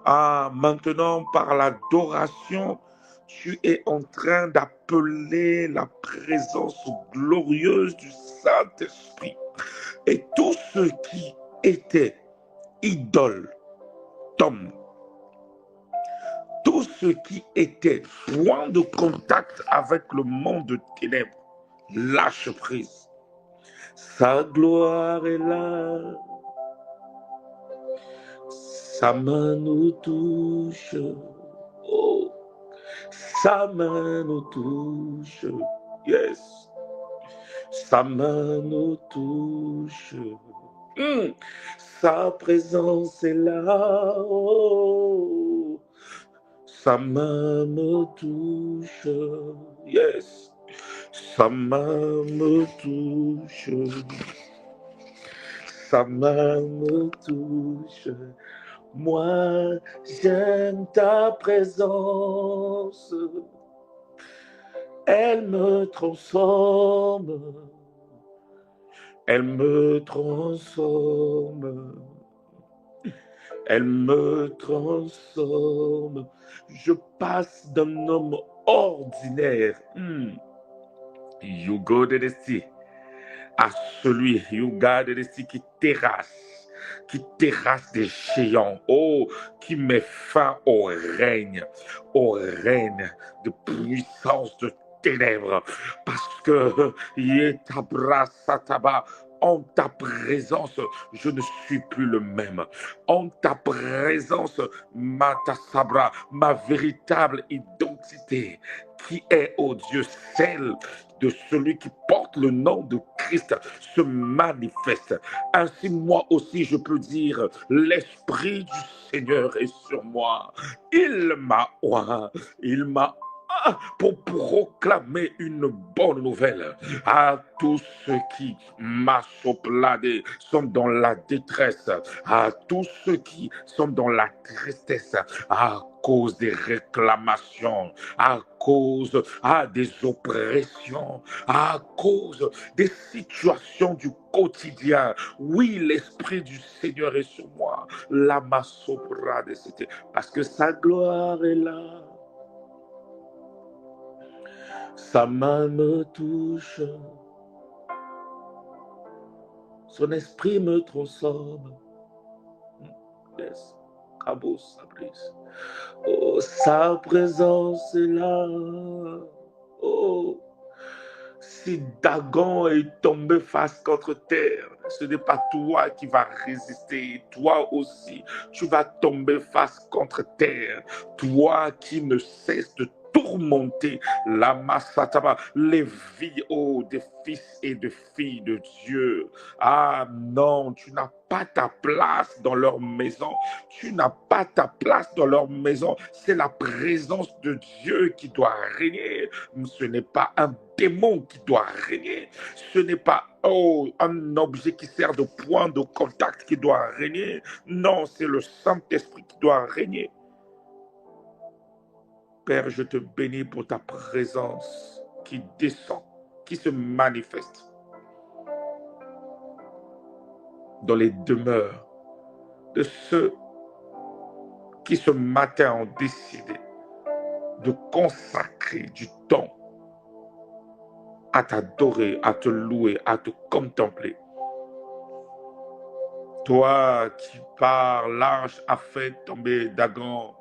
Ah, maintenant, par l'adoration, tu es en train d'appeler la présence glorieuse du Saint-Esprit. Et tout ce qui était idole tombe. Tout ce qui était point de contact avec le monde de ténèbres lâche prise. Sa gloire est là. Sa main nous touche. Oh, sa main nous touche. Yes. Sa main nous touche. Sa présence est là. Oh, sa main me touche. Yes. Sa main me touche. Sa main me touche. Moi, j'aime ta présence. Elle me transforme. Elle me transforme. Elle me transforme. Je passe d'un homme ordinaire, Yugo de Desti, à celui, Yuga de Desti, qui terrasse des géants, oh, qui met fin au règne de puissance de ténèbres, parce que Yetabra Sataba, en ta présence, je ne suis plus le même. En ta présence, Matasabra, ma véritable identité, qui est, oh Dieu, celle de celui qui porte le nom de Christ, se manifeste. Ainsi, moi aussi, je peux dire, l'Esprit du Seigneur est sur moi. Il m'a pour proclamer une bonne nouvelle à tous ceux qui m'assopladent, sont dans la détresse, à tous ceux qui sont dans la tristesse, à cause des réclamations, à cause des oppressions, à cause des situations du quotidien. Oui, l'Esprit du Seigneur est sur moi. Lama soprade, c'était parce que sa gloire est là. Sa main me touche. Son esprit me transforme. Yes. Oh, sa présence est là. Oh, si Dagon est tombé face contre terre, ce n'est pas toi qui vas résister. Toi aussi, tu vas tomber face contre terre. Toi qui ne cesses de tourmenter la massataba, les vies, oh, des fils et de filles de Dieu. Ah non, tu n'as pas ta place dans leur maison. Tu n'as pas ta place dans leur maison. C'est la présence de Dieu qui doit régner. Ce n'est pas un démon qui doit régner. Ce n'est pas un objet qui sert de point de contact qui doit régner. Non, c'est le Saint-Esprit qui doit régner. Père, je te bénis pour ta présence qui descend, qui se manifeste dans les demeures de ceux qui ce matin ont décidé de consacrer du temps à t'adorer, à te louer, à te contempler. Toi qui par l'arche as fait tomber Dagon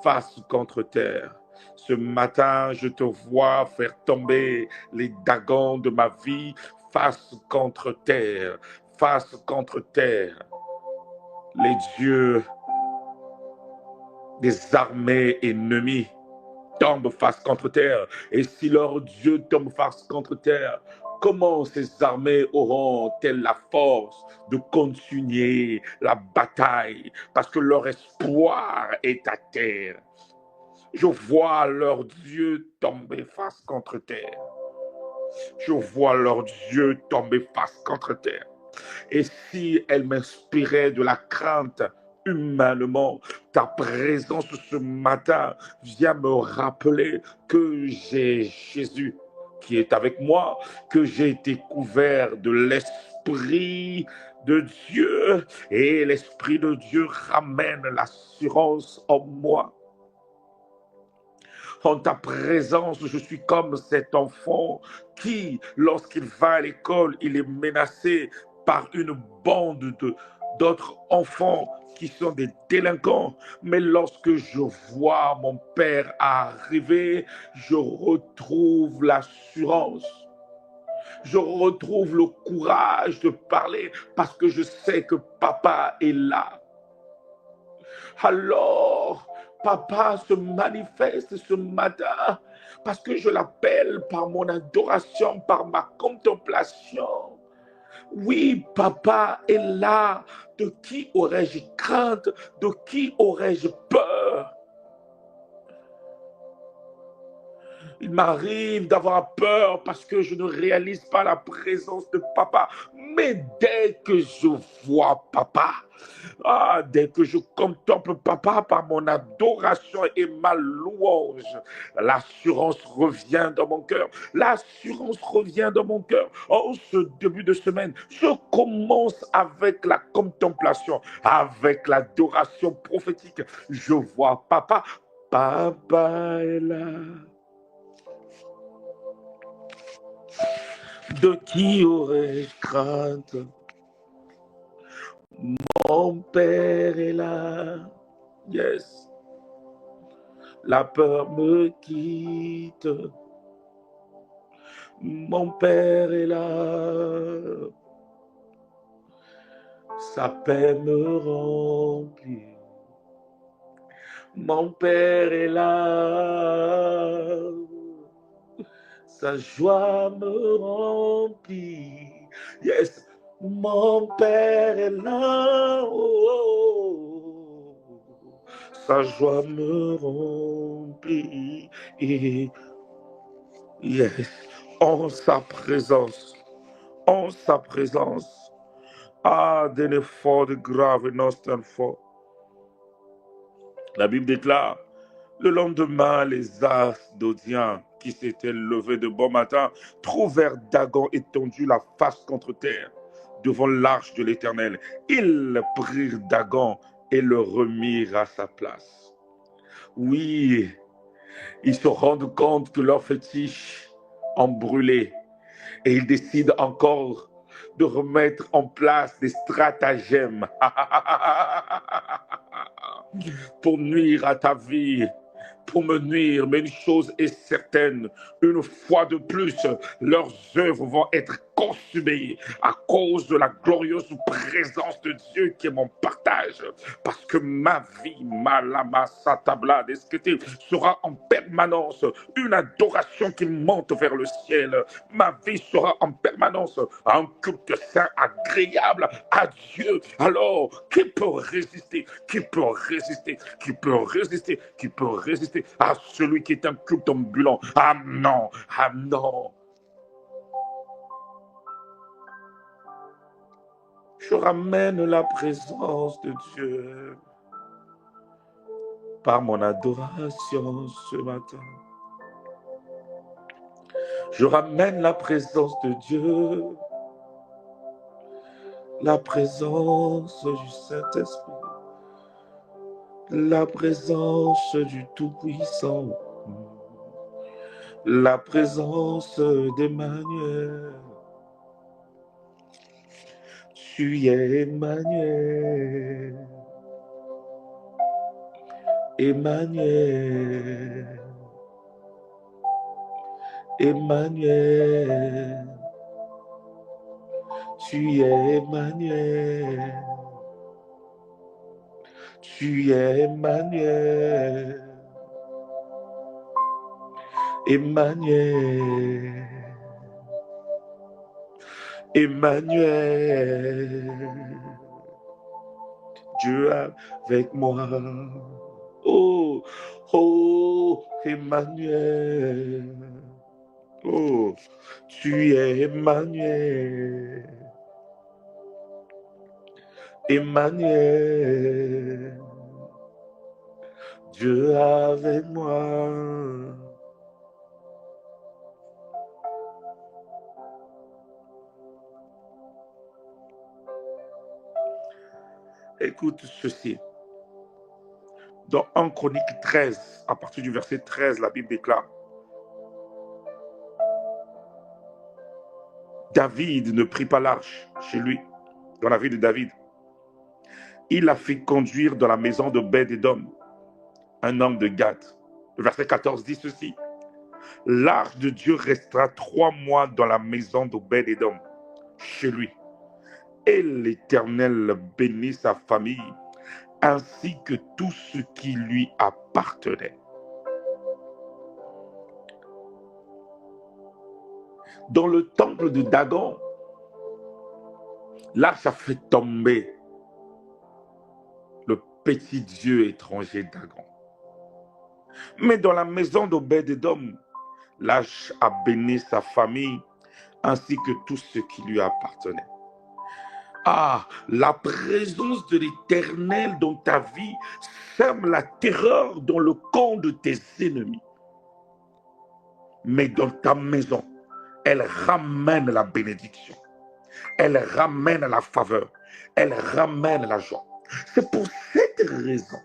face contre terre. Ce matin, je te vois faire tomber les Dagons de ma vie face contre terre, face contre terre. Les dieux des armées ennemies tombent face contre terre. Et si leur Dieu tombe face contre terre, comment ces armées auront-elles la force de continuer la bataille? Parce que leur espoir est à terre. Je vois leur Dieu tomber face contre terre. Je vois leur Dieu tomber face contre terre. Et si elle m'inspirait de la crainte humainement, ta présence ce matin vient me rappeler que j'ai Jésus qui est avec moi, que j'ai été couvert de l'Esprit de Dieu et l'Esprit de Dieu ramène l'assurance en moi. En ta présence, je suis comme cet enfant qui, lorsqu'il va à l'école, il est menacé par une bande d'autres enfants qui sont des délinquants. Mais lorsque je vois mon père arriver, je retrouve l'assurance. Je retrouve le courage de parler parce que je sais que papa est là. Alors, papa se manifeste ce matin parce que je l'appelle par mon adoration, par ma contemplation. Oui, papa est là. De qui aurais-je crainte? De qui aurais-je peur? Il m'arrive d'avoir peur parce que je ne réalise pas la présence de papa. Mais dès que je vois papa, dès que je contemple papa par mon adoration et ma louange, l'assurance revient dans mon cœur. L'assurance revient dans mon cœur. Oh, ce début de semaine, je commence avec la contemplation, avec l'adoration prophétique. Je vois papa. Papa est là. De qui aurais-je crainte? Mon père est là. Yes. La peur me quitte. Mon père est là. Sa paix me remplit. Mon père est là. Sa joie me remplit. Yes. Mon père est là. Sa joie me remplit. Et yes. En sa présence. En sa présence. D'un effort de grave et non fort. La Bible déclare, le lendemain, les Asdodiens qui s'étaient levés de bon matin trouvèrent Dagon étendu la face contre terre devant l'arche de l'Éternel. Ils prirent Dagon et le remirent à sa place. Oui, ils se rendent compte que leurs fétiches ont brûlé et ils décident encore de remettre en place des stratagèmes pour nuire à ta vie, pour me nuire. Mais une chose est certaine, une fois de plus, leurs œuvres vont être consumées à cause de la glorieuse présence de Dieu qui est mon partage. Parce que ma vie, Malama Satabla Deskété, sera en permanence une adoration qui monte vers le ciel. Ma vie sera en permanence un culte saint agréable à Dieu. Alors, qui peut résister? Qui peut résister? Qui peut résister? Qui peut résister à celui qui est un culte ambulant? Ah non, ah non. Je ramène la présence de Dieu par mon adoration ce matin. Je ramène la présence de Dieu, la présence du Saint-Esprit, la présence du Tout-Puissant, la présence d'Emmanuel. Tu es Emmanuel, Emmanuel, Emmanuel. Tu es Emmanuel, tu es Emmanuel, Emmanuel, Emmanuel, Dieu avec moi. Oh, oh, Emmanuel, oh, tu es Emmanuel, Emmanuel, Dieu avec moi. Écoute ceci. Dans 1 Chronique 13, à partir du verset 13, la Bible déclare: David ne prit pas l'arche chez lui, dans la ville de David. Il la fit conduire dans la maison d'Obed-Édom, un homme de Gath. Le verset 14 dit ceci: L'arche de Dieu restera 3 mois dans la maison d'Obed-Édom, chez lui. Et l'Éternel bénit sa famille, ainsi que tout ce qui lui appartenait. Dans le temple de Dagon, l'arche a fait tomber le petit dieu étranger Dagon. Mais dans la maison d'Obed-Édom, l'arche a béni sa famille, ainsi que tout ce qui lui appartenait. Ah, la présence de l'Éternel dans ta vie sème la terreur dans le camp de tes ennemis. Mais dans ta maison, elle ramène la bénédiction. Elle ramène la faveur. Elle ramène la joie. C'est pour cette raison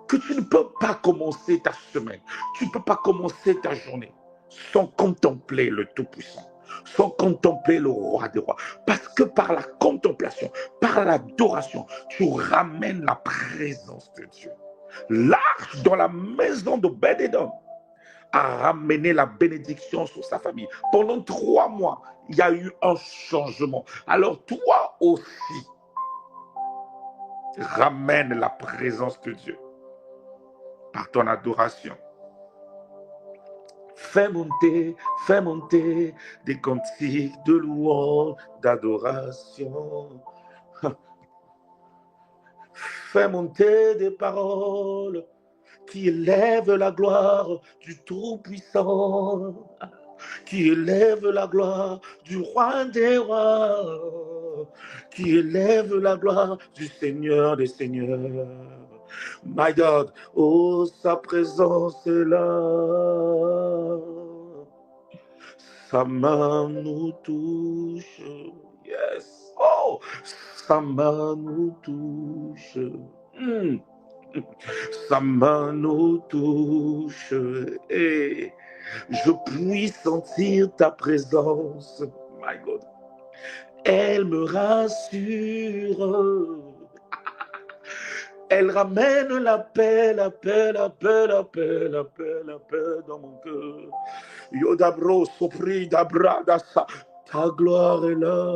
que tu ne peux pas commencer ta semaine. Tu ne peux pas commencer ta journée sans contempler le Tout-Puissant, sans contempler le Roi des Rois. Parce que par la contemplation, par l'adoration, tu ramènes la présence de Dieu. L'arche dans la maison d'Obed-Édom a ramené la bénédiction sur sa famille. Pendant 3 mois, il y a eu un changement. Alors toi aussi, ramène la présence de Dieu par ton adoration. Fais monter des cantiques de louange, d'adoration. Fais monter des paroles qui élèvent la gloire du Tout-Puissant, qui élèvent la gloire du Roi des Rois, qui élève la gloire du Seigneur des Seigneurs. My God, oh, sa présence est là. Sa main nous touche. Yes. Oh, sa main nous touche. Sa main nous touche. Et je puis sentir ta présence. My God. Elle me rassure. Elle ramène la paix, la paix, la paix, la paix, la paix, la paix dans mon cœur. Yodabro, sopri, dabra, dasa. Ta gloire est là.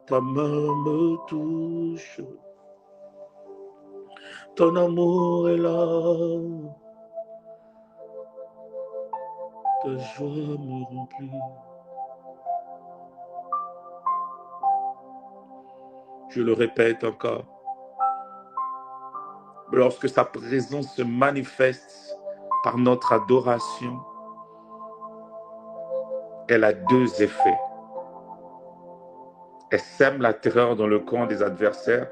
Ta main me touche. Ton amour est là. Ta joie me remplit. Je le répète encore. Lorsque sa présence se manifeste par notre adoration, elle a 2 effets. Elle sème la terreur dans le camp des adversaires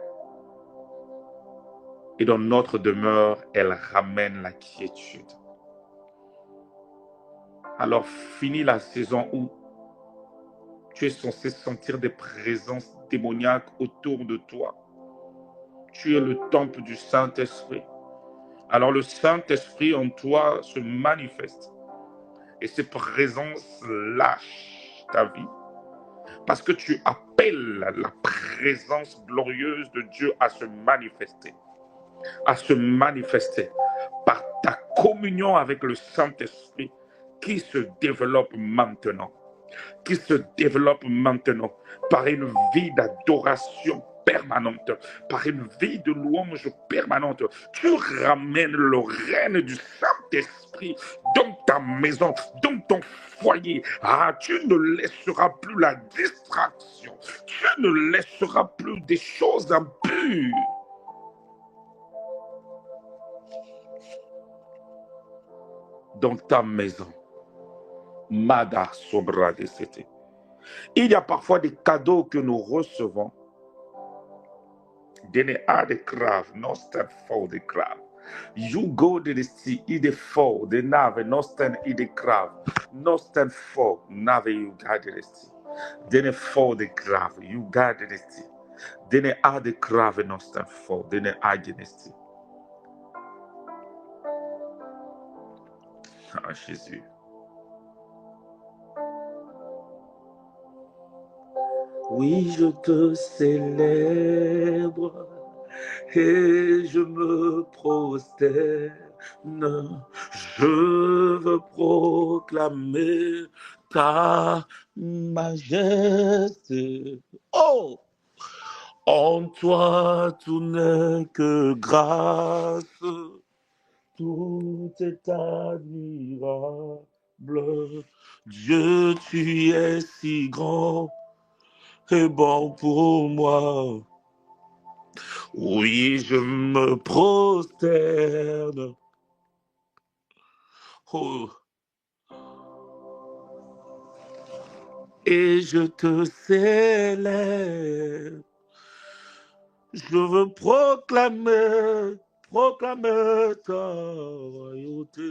et dans notre demeure, elle ramène la quiétude. Alors, fini la saison où tu es censé sentir des présences démoniaques autour de toi. Tu es le temple du Saint-Esprit. Alors, le Saint-Esprit en toi se manifeste. Et ces présences lâchent ta vie. Parce que tu appelles la présence glorieuse de Dieu à se manifester. À se manifester par ta communion avec le Saint-Esprit qui se développe maintenant. Qui se développe maintenant par une vie d'adoration permanente, par une vie de louange permanente. Tu ramènes le règne du Saint-Esprit dans ta maison, dans ton foyer. Ah, tu ne laisseras plus la distraction. Tu ne laisseras plus des choses impures. Dans ta maison. Mada Sobra de Cité. Il y a parfois des cadeaux que nous recevons. Dene a de crave, non stand for de crave. You go de the i de for, de nave, non stand i de crave. Non stand for, nave you gade de sti. Den är få det grave. You garde det. Den är det grave någonstans få. Den är agnesty. Ah, Jésus. Oui, je te célèbre et je me prosterne. Je veux proclamer ta majesté. Oh! En toi, tout n'est que grâce, tout est admirable. Dieu, tu es si grand et bon pour moi. Oui, je me prosterne. Oh. Et je te célèbre. Je veux proclamer ta royauté.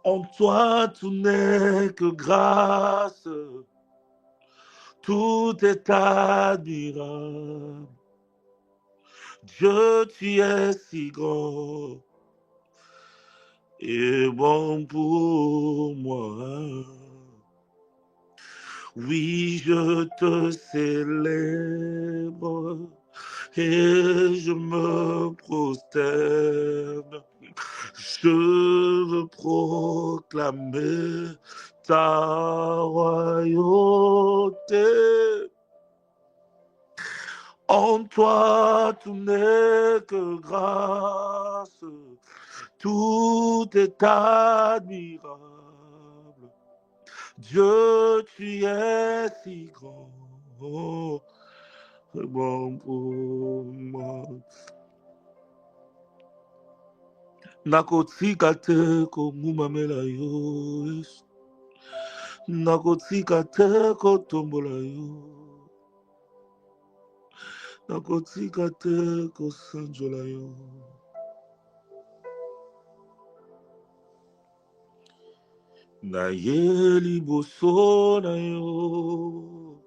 En toi, tout n'est que grâce. Tout est admirable. Dieu, tu es si grand et bon pour moi. Oui, je te célèbre et je me prosterne. Je veux proclamer ta royauté. En toi, tout n'est que grâce, tout est admirable. Dieu, tu es si grand, c'est bon pour moi. Nakotika te ko mumamela yo, nakotika te ko tombola yo. Nakotika te ko sanjola yo. Na ye liboso na yo,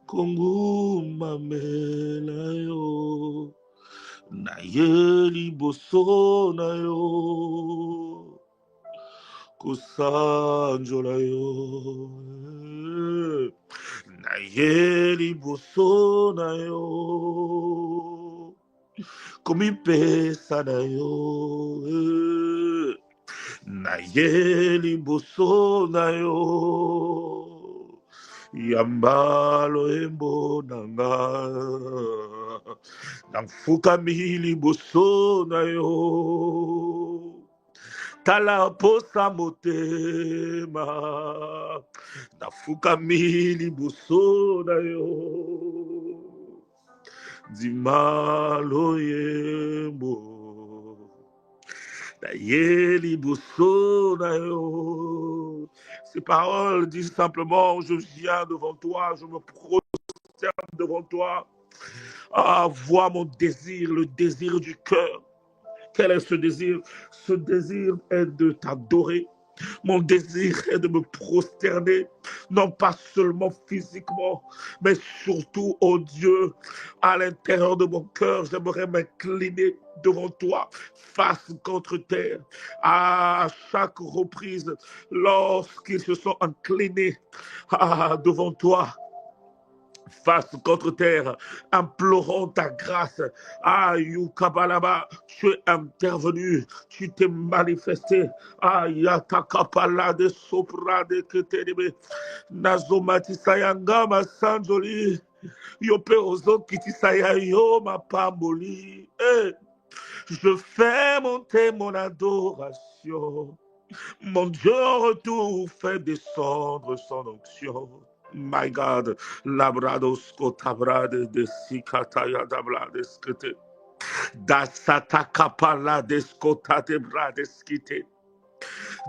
kongu mamela yo. Na ye liboso na yo, kosanjola yo. Na ye liboso na yo, komipesa na yo. Na ye liboso na yo, yambalo embo nanga. Namfukami liboso na yo, tala posa motema. Nafukami liboso na yo, dimalo yembo. Ces paroles disent simplement, je viens devant toi, je me prosterne devant toi. Ah, vois mon désir, le désir du cœur. Quel est ce désir? Ce désir est de t'adorer. Mon désir est de me prosterner, non pas seulement physiquement, mais surtout, oh Dieu, à l'intérieur de mon cœur, j'aimerais m'incliner devant toi, face contre terre. À chaque reprise, lorsqu'ils se sont inclinés devant toi, face contre terre, implorant ta grâce. Ah, Yukabalaba, tu es intervenu, tu t'es manifesté. Ah, Yatakapala de Sopra de Keterebe, Nazomati Sayangama Sanjoli, Yope Ozo Kitisaya Yo ma Pamboli. Je fais monter mon adoration. Mon Dieu en retour fait descendre son onction. My God, Labradosko Tabrade de Sikataya Dablade Dasata Kapala Deskota de Bradeskite,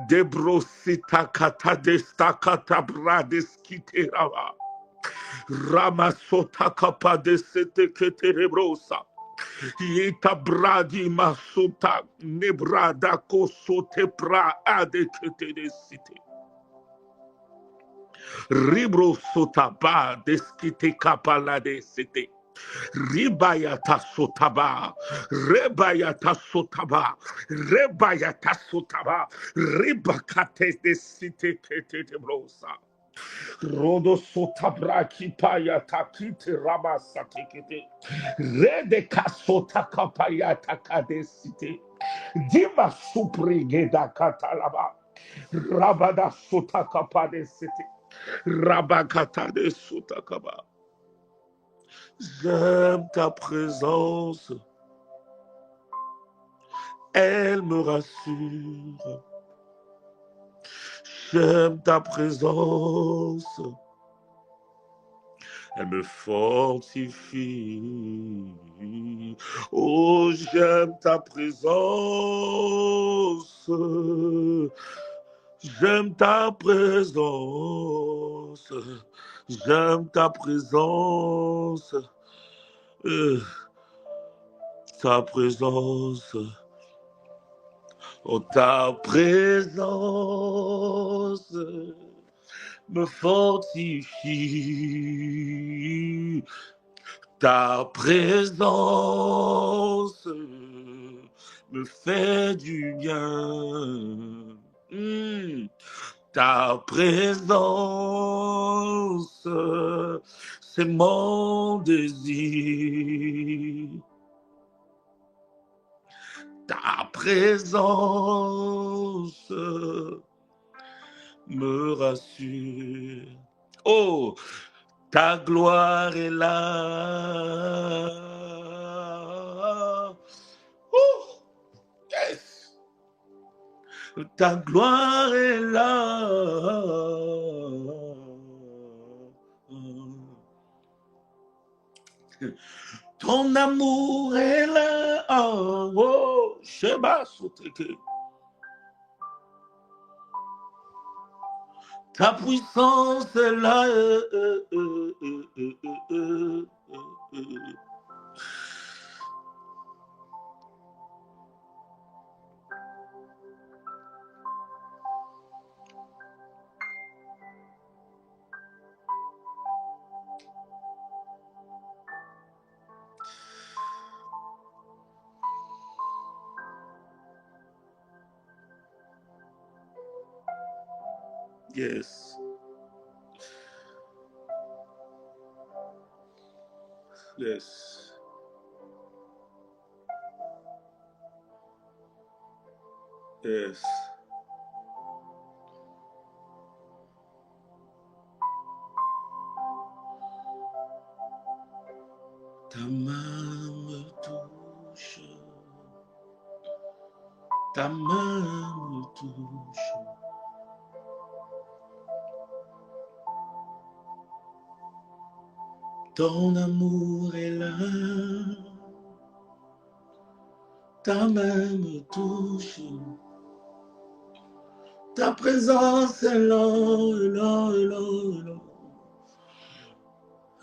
Debrosita Kata Destakata Bradeskite Rava, Ramasota Kapa de Sete Keterebrosa, Yeta Bradi Masota, Nebrada Kosote Pra Adekete de Cite. Ribro sotaba deskite kapalade sete. Ribayata sotaba, rebayata sotaba, rebayata sotaba, ribakate de site kete de brosa. Rodo sotabra kipaya takite rabasa tekete. Rede kasota kapaya takade site. Dima suprigeda katalaba. Rabada sota kapade site. Rabakata de sota kaba. J'aime ta présence, elle me rassure. J'aime ta présence, elle me fortifie. Oh, j'aime ta présence, j'aime ta présence, j'aime ta présence, ta présence. Oh, ta présence me fortifie. Ta présence me fait du bien. Ta présence, c'est mon désir. Ta présence me rassure. Oh, ta gloire est là. Oh, yes. Ta gloire est là. Ton amour est là. Oh, oh, Sheba Soteke. Ta puissance est là. Yes. Yes. Yes. Ta main me touche. Ta main me touche. Ton amour est là. Ta main me touche. Ta présence est là, est là, est là, est là.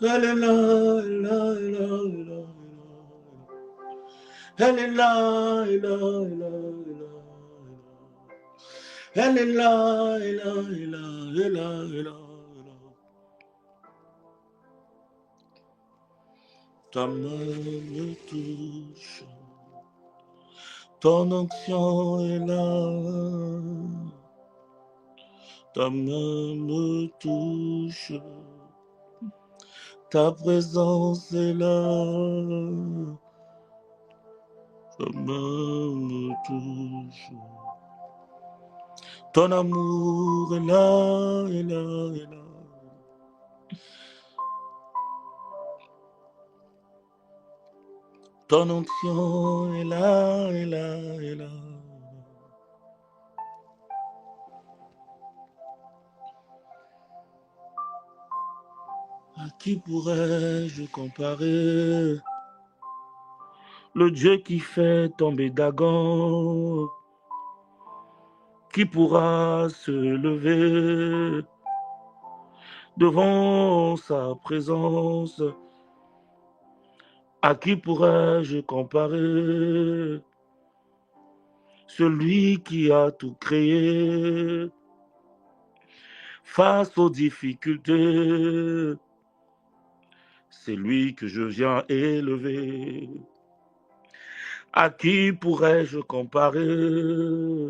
Elle est là, elle est là, elle est là, elle est là. Elle est là, elle est là, elle est là, elle est là. Elle est là, elle est là, elle est là, elle est là, elle est là. Ta main me touche. Ton onction est là. Ta main me touche. Ta présence est là. Ta main me touche. Ton amour est là, est là, est là. Ton onction est là, est là, est là. À qui pourrais-je comparer? Le Dieu qui fait tomber Dagon, qui pourra se lever devant sa présence? À qui pourrais-je comparer? Celui qui a tout créé, face aux difficultés. C'est lui que je viens élever. À qui pourrais-je comparer?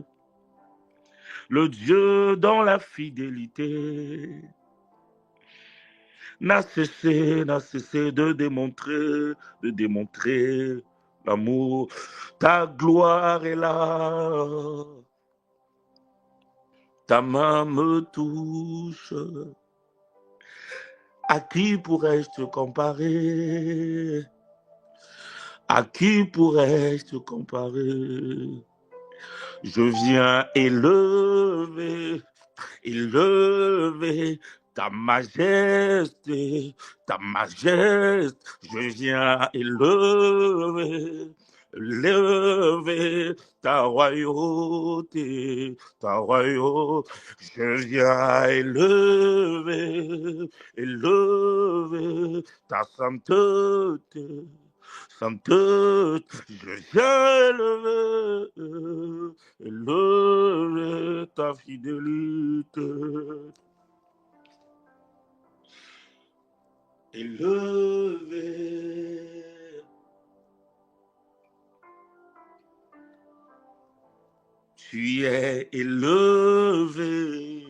Le Dieu dans la fidélité n'a cessé de démontrer l'amour. Ta gloire est là, ta main me touche. À qui pourrais-je te comparer? À qui pourrais-je te comparer? Je viens élever ta majesté, je viens élever ta royauté, je viens élever ta sainteté. Je viens élever ta fidélité. Élever. Tu es élevé.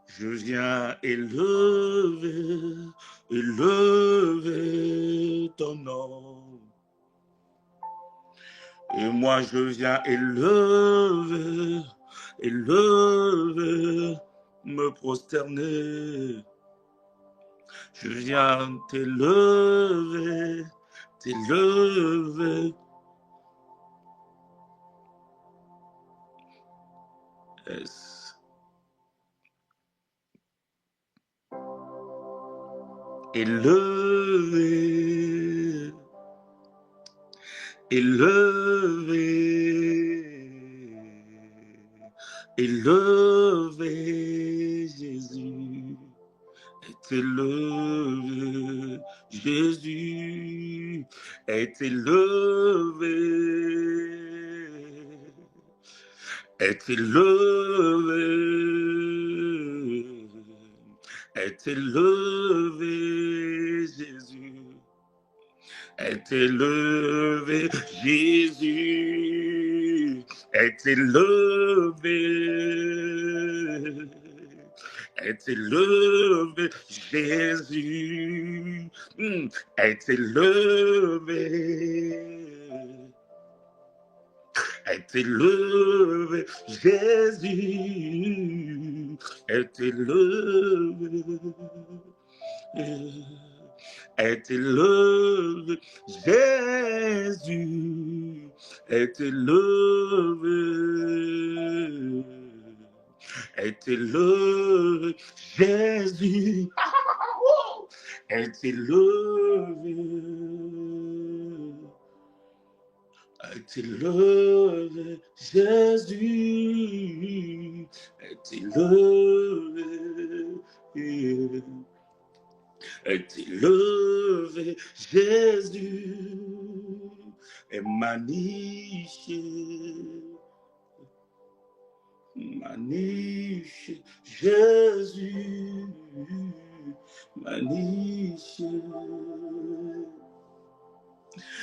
Je viens élever ton nom. Et moi je viens élever, me prosterner. Je viens t'élever. Yes. Élevé, Jésus, est élevé, Jésus est élevé, est élevé, Jésus est élevé, Jésus est élevé, Jésus est élevé. Est élevé, Jésus est élevé, est élevé, Jésus est élevé, est élevé, Jésus est élevé. Est élevé, Jésus est élevé, est élevé, Jésus est magnifié, Jésus magnifié.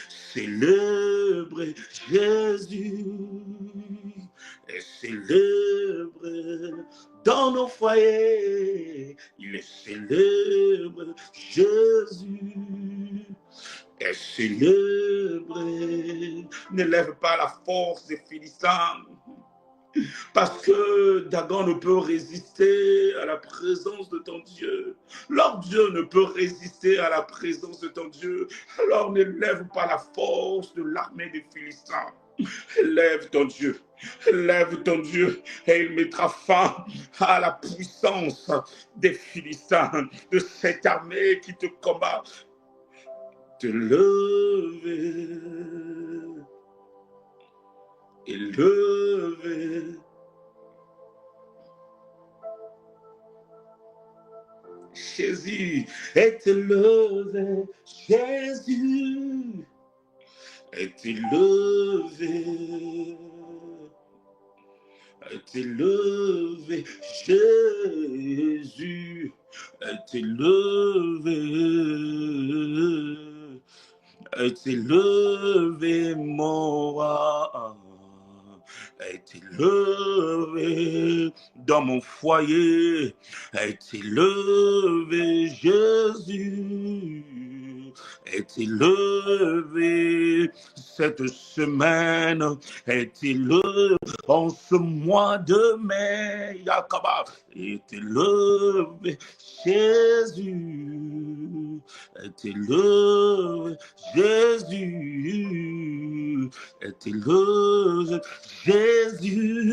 Célébrer Jésus et célébrer dans nos foyers. Il est célèbre Jésus et célébrer. N'élève pas la force des Philistins. Parce que Dagon ne peut résister à la présence de ton Dieu. Leur Dieu ne peut résister à la présence de ton Dieu. Alors n'élève pas la force de l'armée des Philistins. Élève ton Dieu, et il mettra fin à la puissance des Philistins, de cette armée qui te combat. Te lever, élever. Jésus est élevé, Jésus est élevé, est élevé, Jésus est élevé, est élevé, mon roi, est élevé dans mon foyer, est élevé, Jésus est élevé cette semaine, est élevé en ce mois de mai, Yakaba, est élevé, Jésus est élevé, Jésus est élevé, Jésus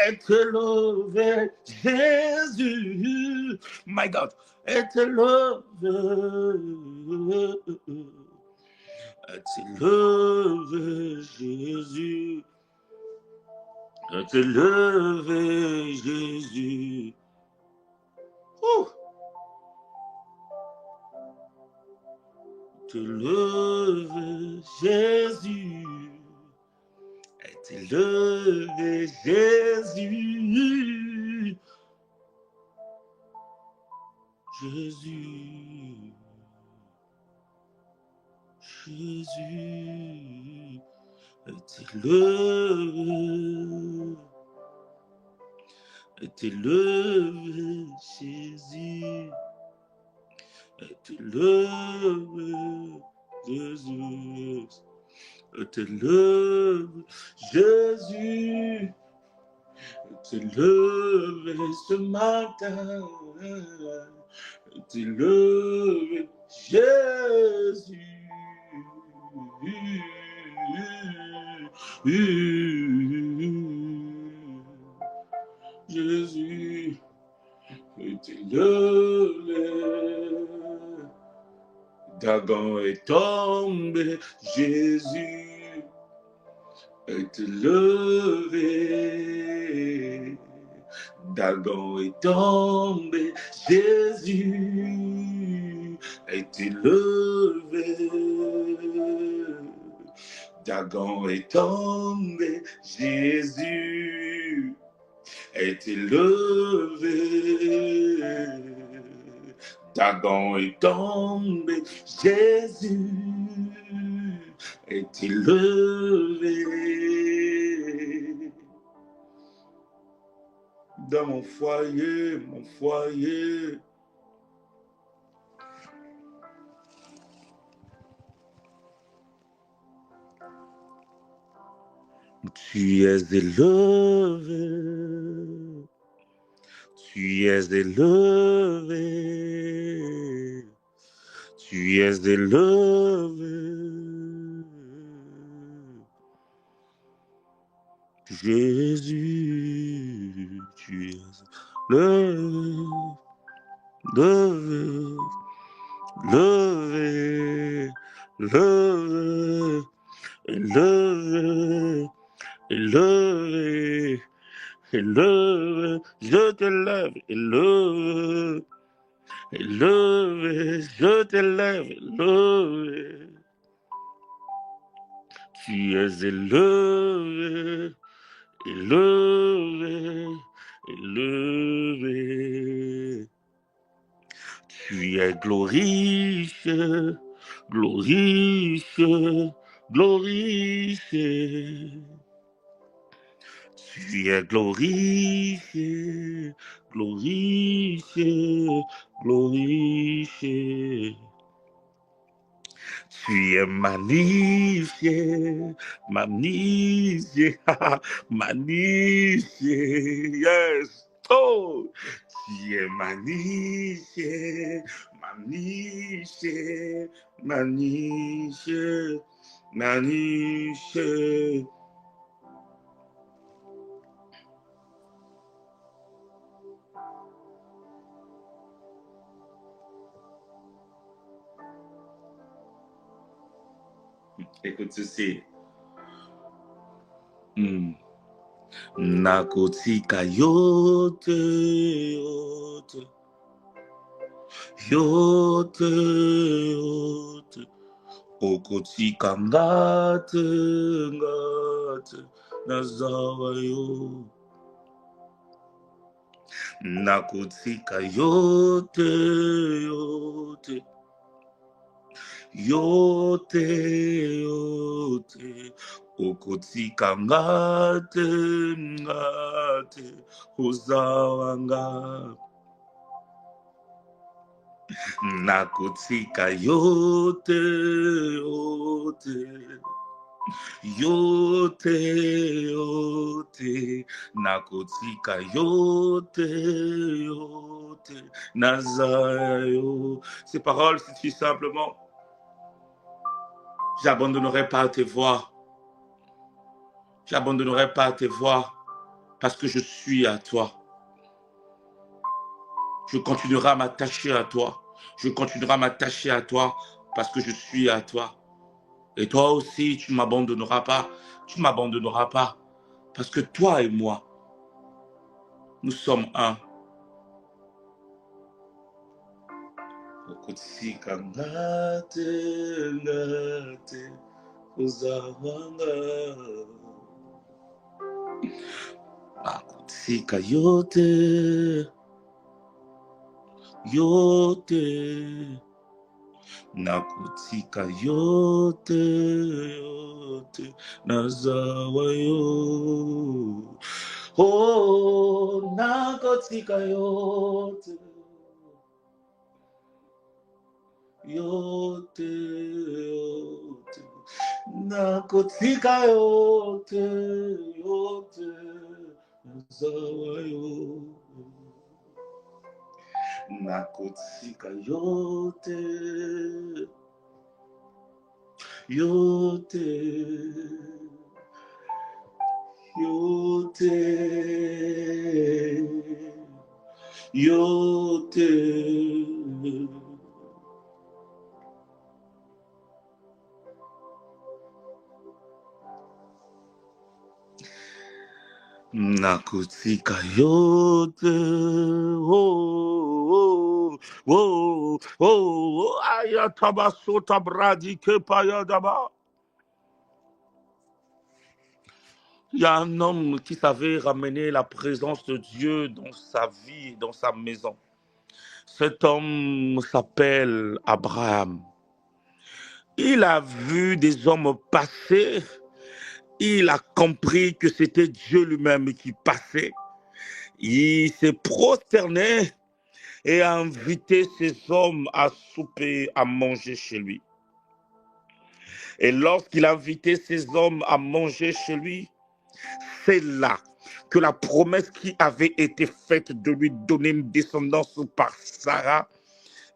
est élevé, Jésus, my God, est élevé, est élevé, Jésus, est élevé, Jésus. Ouh. Est élevé, Jésus, est élevé, Jésus, Jésus, Jésus, est élevé, est élevé, Jésus, est élevé, Jésus, est élevé, Jésus, est élevé ce matin, est élevé, Jésus. Jésus est élevé. Dagon est tombé, Jésus est élevé. Dagon est tombé, Jésus est élevé. Dagon est tombé, Jésus est élevé. Dagon est tombé, Jésus est élevé. Dans mon foyer, tu es élevé, tu es élevé, tu es élevé, Jésus, tu es élevé, élevé, élevé, élevé, élevé, élevé, je t'élève, élevé, élevé, je t'élève, élevé. Tu es élevé, élevé, élevé. Tu es glorifié, glorifié, glorifié. Tu es glorifié, glorifié, glorifié. Tu es magnifié, magnifié, magnifié, yes. Oh, tu es magnifié, magnifié, magnifié, magnifié. Écoute ceci. Nakotika yote yote yote yote okotika ngate ngate nazawa yo nakotika yote yote yote yote okotika ngate ngate uzawanga nakotika yote yote yote yote nakotika yote yote nazayo. Ces paroles signifient simplement j'abandonnerai pas tes voies, j'abandonnerai pas tes voies parce que je suis à toi. Je continuerai à m'attacher à toi. Je continuerai à m'attacher à toi parce que je suis à toi. Et toi aussi, tu ne m'abandonneras pas. Tu ne m'abandonneras pas parce que toi et moi, nous sommes un. Okutsika ngate ngate uzawanga akutsika yote yote nakutika yote yote nazawa yo oh nakutika yote yote yote nakutika yote yote nazawa yo nakutika yote yote yote yote nakutika yote oh oh oh oh ayatabasota bradi kepayadaba. Il y a un homme qui savait ramener la présence de Dieu dans sa vie, dans sa maison. Cet homme s'appelle Abraham. Il a vu des hommes passer. Il a compris que c'était Dieu lui-même qui passait. Il s'est prosterné et a invité ces hommes à souper, à manger chez lui. Et lorsqu'il a invité ces hommes à manger chez lui, c'est là que la promesse qui avait été faite de lui donner une descendance par Sarah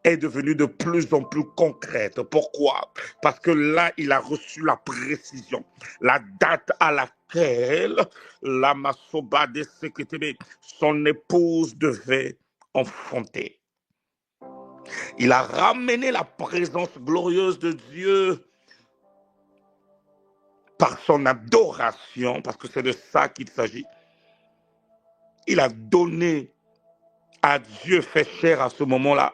est devenue de plus en plus concrète. Pourquoi? Parce que là, il a reçu la précision, la date à laquelle la Masoba de Seketebe, son épouse, devait enfanter. Il a ramené la présence glorieuse de Dieu par son adoration, parce que c'est de ça qu'il s'agit. Il a donné à Dieu fait chair à ce moment-là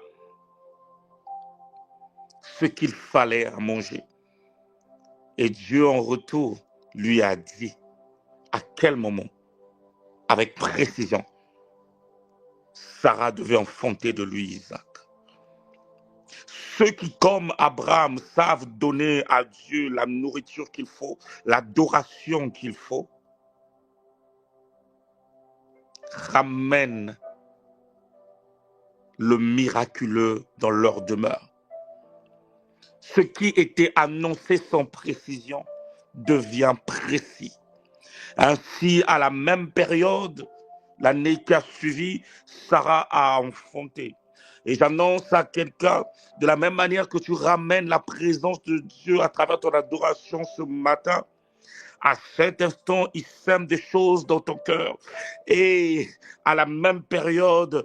ce qu'il fallait à manger. Et Dieu en retour lui a dit à quel moment, avec précision, Sarah devait enfanter de lui Isaac. Ceux qui, comme Abraham, savent donner à Dieu la nourriture qu'il faut, l'adoration qu'il faut, ramènent le miraculeux dans leur demeure. Ce qui était annoncé sans précision devient précis. Ainsi, à la même période, l'année qui a suivi, Sarah a enfanté. Et j'annonce à quelqu'un, de la même manière que tu ramènes la présence de Dieu à travers ton adoration ce matin, à cet instant, il sème des choses dans ton cœur. Et à la même période,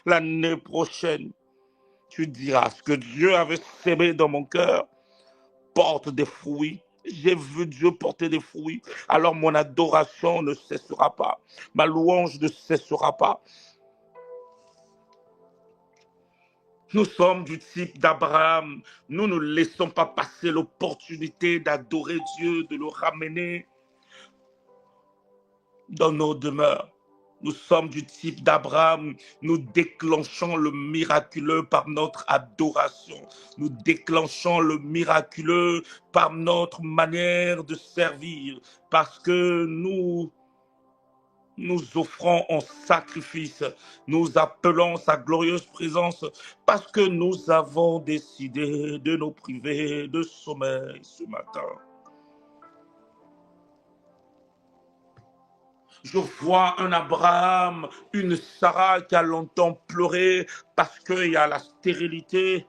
l'année prochaine, tu diras, ce que Dieu avait sémé dans mon cœur porte des fruits. J'ai vu Dieu porter des fruits. Alors mon adoration ne cessera pas. Ma louange ne cessera pas. Nous sommes du type d'Abraham. Nous ne laissons pas passer l'opportunité d'adorer Dieu, de le ramener dans nos demeures. Nous sommes du type d'Abraham. Nous déclenchons le miraculeux par notre adoration. Nous déclenchons le miraculeux par notre manière de servir. Parce que nous offrons en sacrifice. Nous appelons sa glorieuse présence parce que nous avons décidé de nous priver de sommeil ce matin. Je vois un Abraham, une Sarah qui a longtemps pleuré parce qu'il y a la stérilité,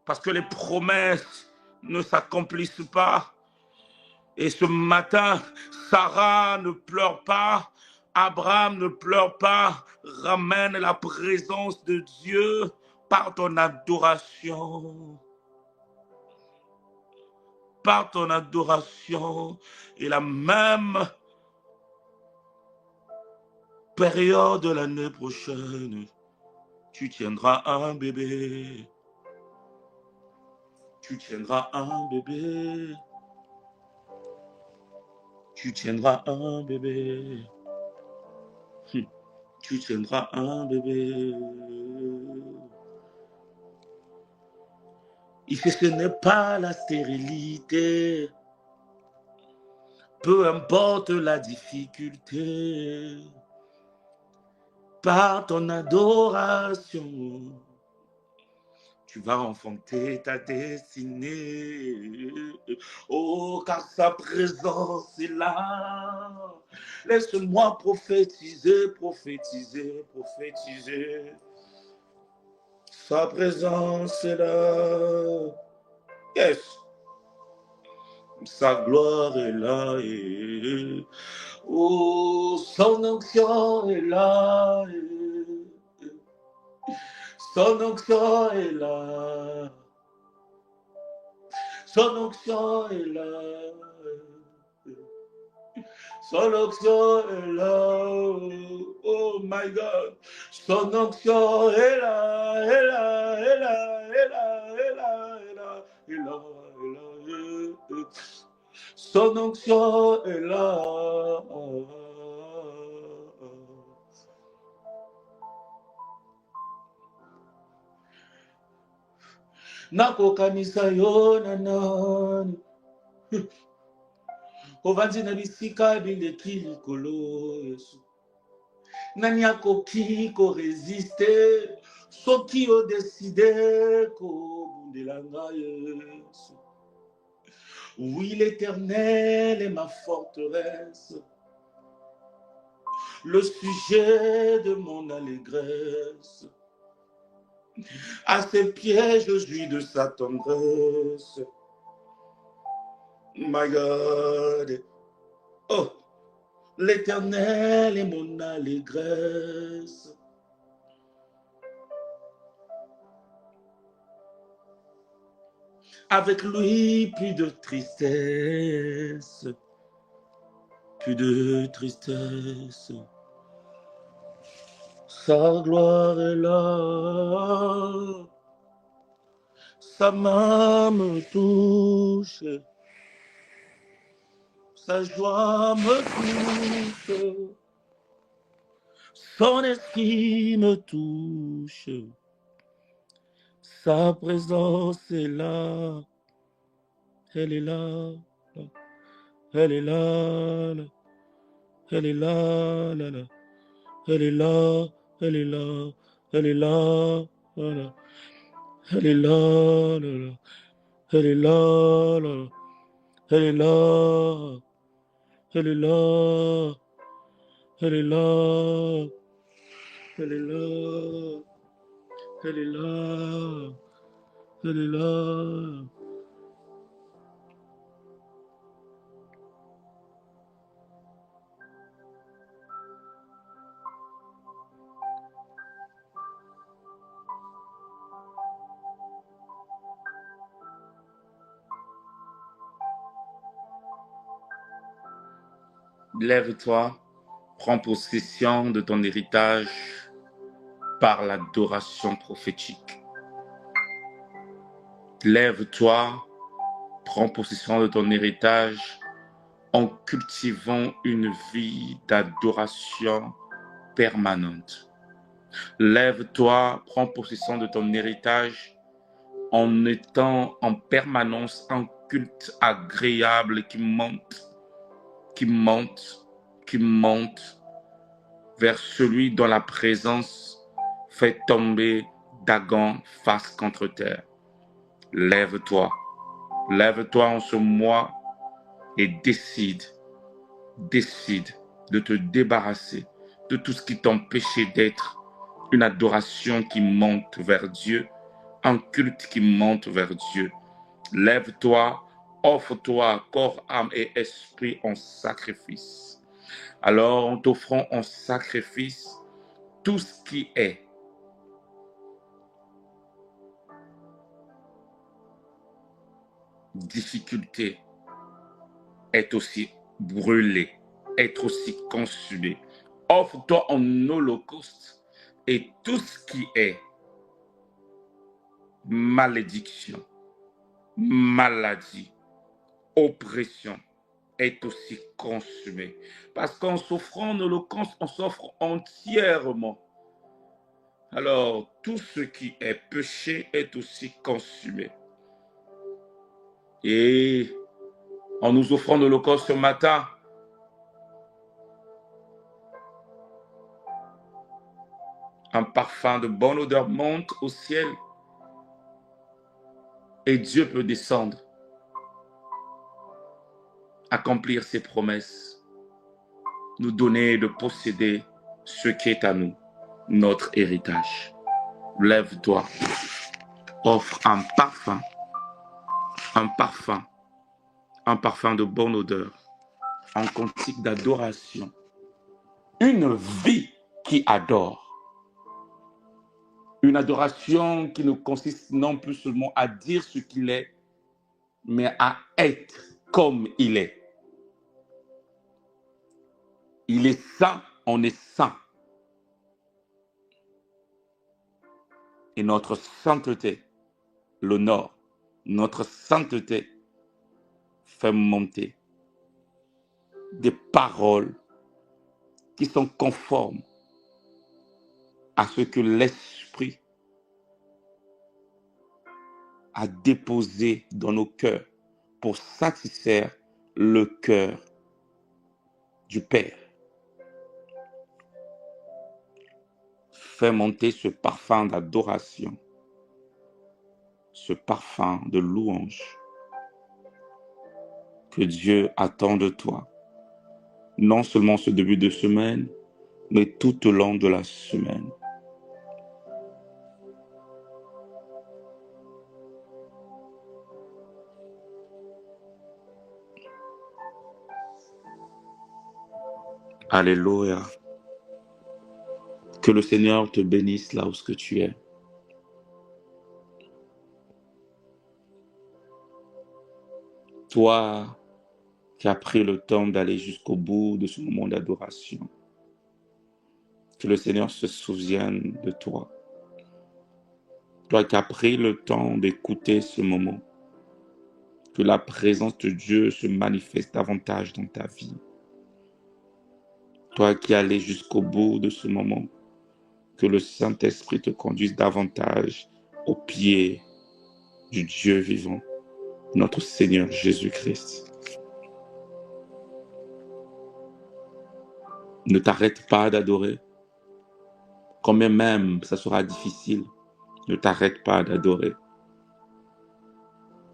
parce que les promesses ne s'accomplissent pas. Et ce matin, Sarah ne pleure pas, Abraham ne pleure pas, ramène la présence de Dieu par ton adoration. Par ton adoration. Et la même période de l'année prochaine, tu tiendras un bébé. Tu tiendras un bébé. Tu tiendras un bébé. Tu tiendras un bébé. Ici, ce n'est pas la stérilité. Peu importe la difficulté. Par ton adoration, tu vas enfanter ta destinée. Oh, car sa présence est là. Laisse-moi prophétiser, prophétiser, prophétiser. Sa présence est là. Yes. Sa gloire est là. Et... oh, son onction est là. Et... son onction est là. Son onction est là. Son onction est là. Oh my God. Son onction est là. Est là. Est là. Est là. Est là. Est là. Est là. Est là. Son onction est là. Nakokanisa yo nanani. Ovandi na bisika bileki likolo Yesu. Nani akoki ko résister. Soki o décidé ko bundelanga Yesu. Oui, l'Éternel est ma forteresse, le sujet de mon allégresse. À ses pieds, je jouis de sa tendresse. My God. Oh, l'Éternel est mon allégresse. Avec lui, plus de tristesse. Plus de tristesse. Sa gloire est là. Sa main me touche. Sa joie me touche. Son esprit me touche. Sa présence est là. Elle est là. Elle est là. Elle est là. Elle est là. Elle est là. Elle est là. Elle est là. Elle est là. Elle est là. Elle est là. Elle est là. Elle est là. Elle est là. Elle est là. Lève-toi, prends possession de ton héritage. par l'adoration prophétique. Lève-toi, prends possession de ton héritage en cultivant une vie d'adoration permanente. Lève-toi, prends possession de ton héritage en étant en permanence un culte agréable qui monte, qui monte, qui monte vers celui dont la présence fait tomber Dagon face contre terre. Lève-toi en ce mois et décide de te débarrasser de tout ce qui t'empêchait d'être une adoration qui monte vers Dieu, un culte qui monte vers Dieu. Lève-toi, offre-toi corps, âme et esprit en sacrifice. Alors, en t'offrant en sacrifice tout ce qui est difficulté est aussi brûlé, est aussi consumé. Offre-toi en holocauste et tout ce qui est malédiction, maladie, oppression est aussi consumé. Parce qu'en s'offrant en holocauste, on s'offre entièrement. Alors, tout ce qui est péché est aussi consumé. Et en nous offrant en holocauste ce matin, un parfum de bonne odeur monte au ciel et Dieu peut descendre, accomplir ses promesses, nous donner de posséder ce qui est à nous, notre héritage. Lève-toi, offre un parfum de bonne odeur, un cantique d'adoration, une vie qui adore. Une adoration qui ne consiste non plus seulement à dire ce qu'il est, mais à être comme il est. Il est saint, on est saint. Et notre sainteté l'honore. Notre sainteté fait monter des paroles qui sont conformes à ce que l'Esprit a déposé dans nos cœurs pour satisfaire le cœur du Père. Fais monter ce parfum d'adoration, ce parfum de louange que Dieu attend de toi, non seulement ce début de semaine, mais tout au long de la semaine. Alléluia. Que le Seigneur te bénisse là où ce que tu es. Toi qui as pris le temps d'aller jusqu'au bout de ce moment d'adoration, que le Seigneur se souvienne de toi. Toi qui as pris le temps d'écouter ce moment, que la présence de Dieu se manifeste davantage dans ta vie. Toi qui es allé jusqu'au bout de ce moment, que le Saint-Esprit te conduise davantage au pied du Dieu vivant, notre Seigneur Jésus-Christ. Ne t'arrête pas d'adorer, quand même ça sera difficile. Ne t'arrête pas d'adorer.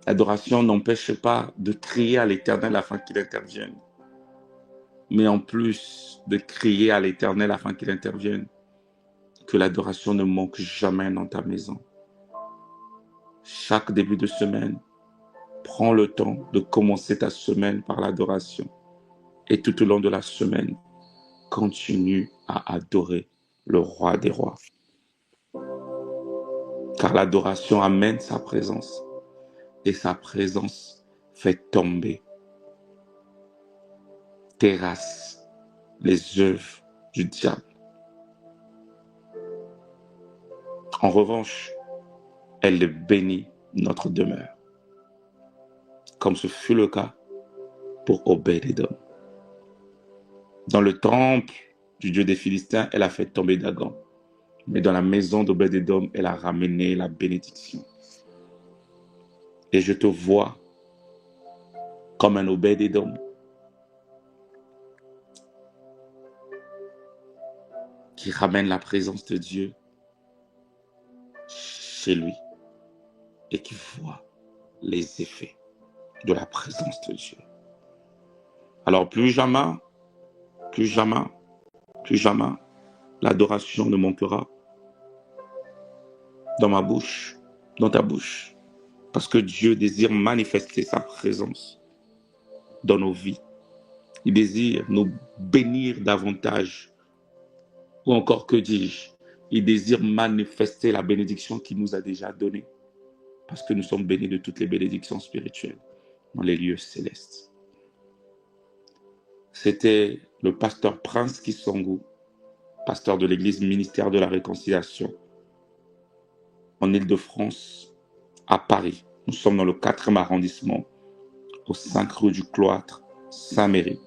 L'adoration n'empêche pas de crier à l'Éternel afin qu'il intervienne. Mais en plus de crier à l'Éternel afin qu'il intervienne, que l'adoration ne manque jamais dans ta maison. Chaque début de semaine, prends le temps de commencer ta semaine par l'adoration. Et tout au long de la semaine, continue à adorer le roi des rois. Car l'adoration amène sa présence. Et sa présence fait tomber, terrasse les œuvres du diable. En revanche, elle bénit notre demeure, comme ce fut le cas pour Obed-Édom. Dans le temple du Dieu des Philistins, elle a fait tomber Dagon. Mais dans la maison d'Obed-Édom, elle a ramené la bénédiction. Et je te vois comme un Obed-Édom qui ramène la présence de Dieu chez lui et qui voit les effets de la présence de Dieu. Alors plus jamais, l'adoration ne manquera dans ma bouche, dans ta bouche, parce que Dieu désire manifester sa présence dans nos vies. Il désire nous bénir davantage, ou encore que dis-je, il désire manifester la bénédiction qu'il nous a déjà donnée, parce que nous sommes bénis de toutes les bénédictions spirituelles dans les lieux célestes. C'était le pasteur Prince Kisongo, pasteur de l'église Ministère de la Réconciliation en Île-de-France, à Paris. Nous sommes dans le 4e arrondissement, au 5 rue du Cloître, Saint-Méry.